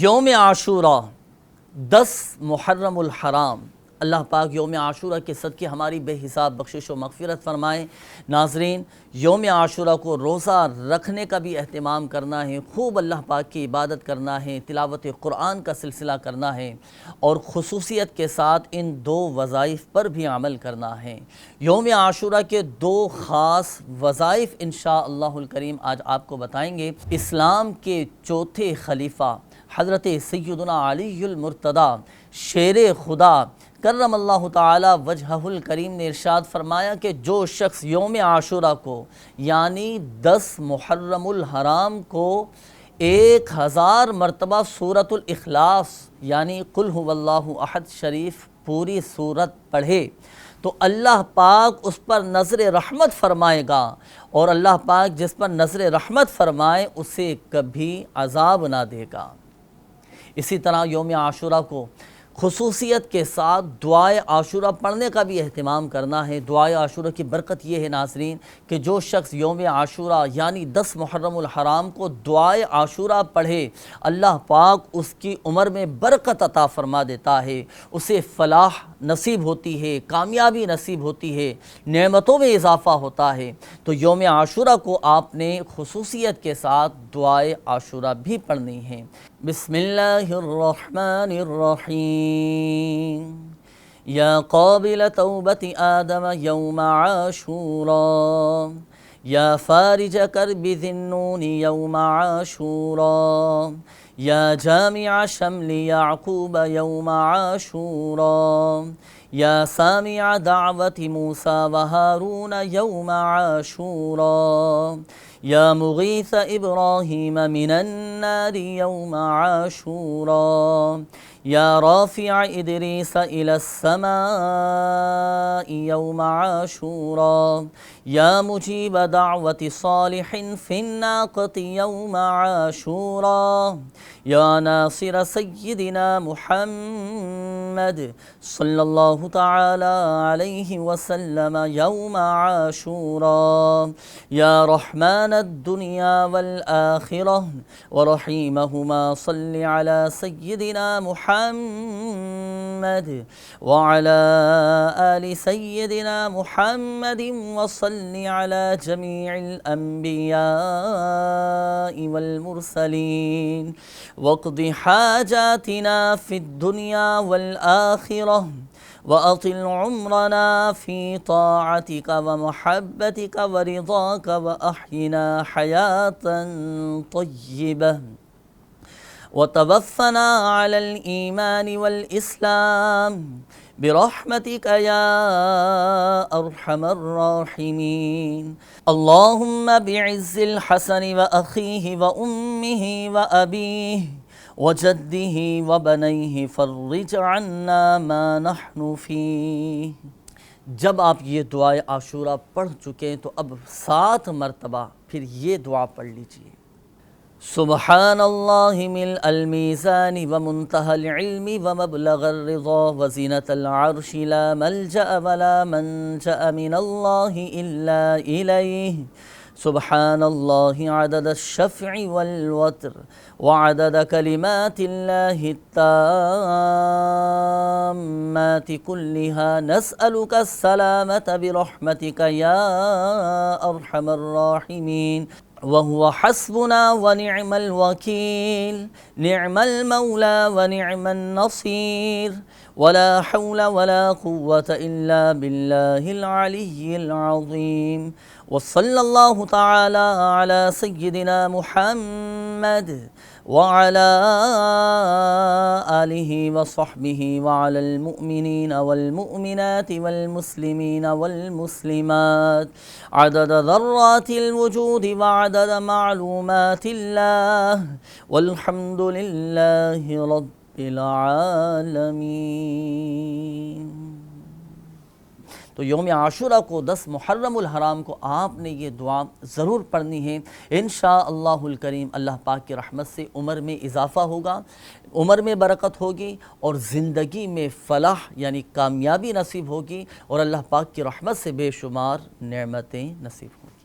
یوم عاشورہ 10 محرم الحرام، اللہ پاک یوم عاشورہ کے صدقے ہماری بے حساب بخشش و مغفرت فرمائیں۔ ناظرین، یوم عاشورہ کو روزہ رکھنے کا بھی اہتمام کرنا ہے، خوب اللہ پاک کی عبادت کرنا ہے، تلاوت قرآن کا سلسلہ کرنا ہے اور خصوصیت کے ساتھ ان 2 وظائف پر بھی عمل کرنا ہے۔ یوم عاشورہ کے 2 خاص وظائف انشاءاللہ الکریم آج آپ کو بتائیں گے۔ اسلام کے چوتھے خلیفہ حضرت سیدنا علی المرتضیٰ شیر خدا کرم اللہ تعالی وجہہ الکریم نے ارشاد فرمایا کہ جو شخص یوم عاشورہ کو یعنی 10 محرم الحرام کو 1000 مرتبہ سورۃ الاخلاص یعنی قل هو اللہ احد شریف پوری سورت پڑھے تو اللہ پاک اس پر نظر رحمت فرمائے گا، اور اللہ پاک جس پر نظر رحمت فرمائے اسے کبھی عذاب نہ دے گا۔ اسی طرح یوم عاشورہ کو خصوصیت کے ساتھ دعائے عاشورہ پڑھنے کا بھی اہتمام کرنا ہے۔ دعائے عاشورہ کی برکت یہ ہے ناظرین کہ جو شخص یوم عاشورہ یعنی 10 محرم الحرام کو دعائے عاشورہ پڑھے، اللہ پاک اس کی عمر میں برکت عطا فرما دیتا ہے، اسے فلاح نصیب ہوتی ہے، کامیابی نصیب ہوتی ہے، نعمتوں میں اضافہ ہوتا ہے۔ تو یوم عاشورہ کو آپ نے خصوصیت کے ساتھ دعائے عاشورہ بھی پڑھنی ہے۔ بسم اللہ الرحمن الرحیم یا قابل توبت آدم یوم عاشورہ یا فارج کرب ذی النون یوم عاشورہ یا جامع شمل یعقوب یوم عاشورہ یا سامع دعوت موسیٰ و ہارون یوم عاشورہ یا مغیث ابراہیم من النار یوم عاشورہ یا رافع ادریس الی السماء یوم عاشورہ یا مجیب دعوت صالح فی الناقۃ یوم عاشورہ یا ناصر سیدنا محمد صلی اللہ تعالی علیہ وسلم یوم عاشورہ یا رحمن الدنیا والآخرہ ورحیمہما صلی علی سیدنا محمد وعلى آل سيدنا محمد وصل على جميع الأنبياء والمرسلين واقض حاجاتنا في الدنيا والآخرة وأطل عمرنا في طاعتك ومحبتك ورضاك وأحينا حياة طيبة وتوفنا على الإيمان والإسلام برحمتك يا أرحم الراحمين اللهم بعز الحسن وأخيه وأمه وأبيه وجده وبنيه فرج عنا ما نحن فيه۔ جب آپ یہ دعائے عاشورہ پڑھ چکے تو اب 7 مرتبہ پھر یہ دعا پڑھ لیجئے۔ سبحان اللہ ملء المیزان ومنتہى العلم ومبلغ الرضا وزینة العرش لا ملجأ ولا منجأ من اللہ الا الیہ سبحان اللہ عدد الشفع والوتر وعدد کلمات اللہ التامات كلها نسألك السلامة برحمتك یا ارحم الراحمین وهو حسبنا ونعم الوكيل نعم المولى ونعم النصير ولا حول ولا قوة إلا بالله العلي العظيم وصلى الله تعالى على سيدنا محمد وعلى آله وصحبه وعلى المؤمنين والمؤمنات والمسلمين والمسلمات عدد ذرات الوجود وعدد معلومات الله والحمد لله رب العالمين۔ تو یوم عاشورہ کو 10 محرم الحرام کو آپ نے یہ دعا ضرور پڑھنی ہے۔ انشاءاللہ الکریم اللہ پاک کی رحمت سے عمر میں اضافہ ہوگا، عمر میں برکت ہوگی اور زندگی میں فلاح یعنی کامیابی نصیب ہوگی اور اللہ پاک کی رحمت سے بے شمار نعمتیں نصیب ہوں گی۔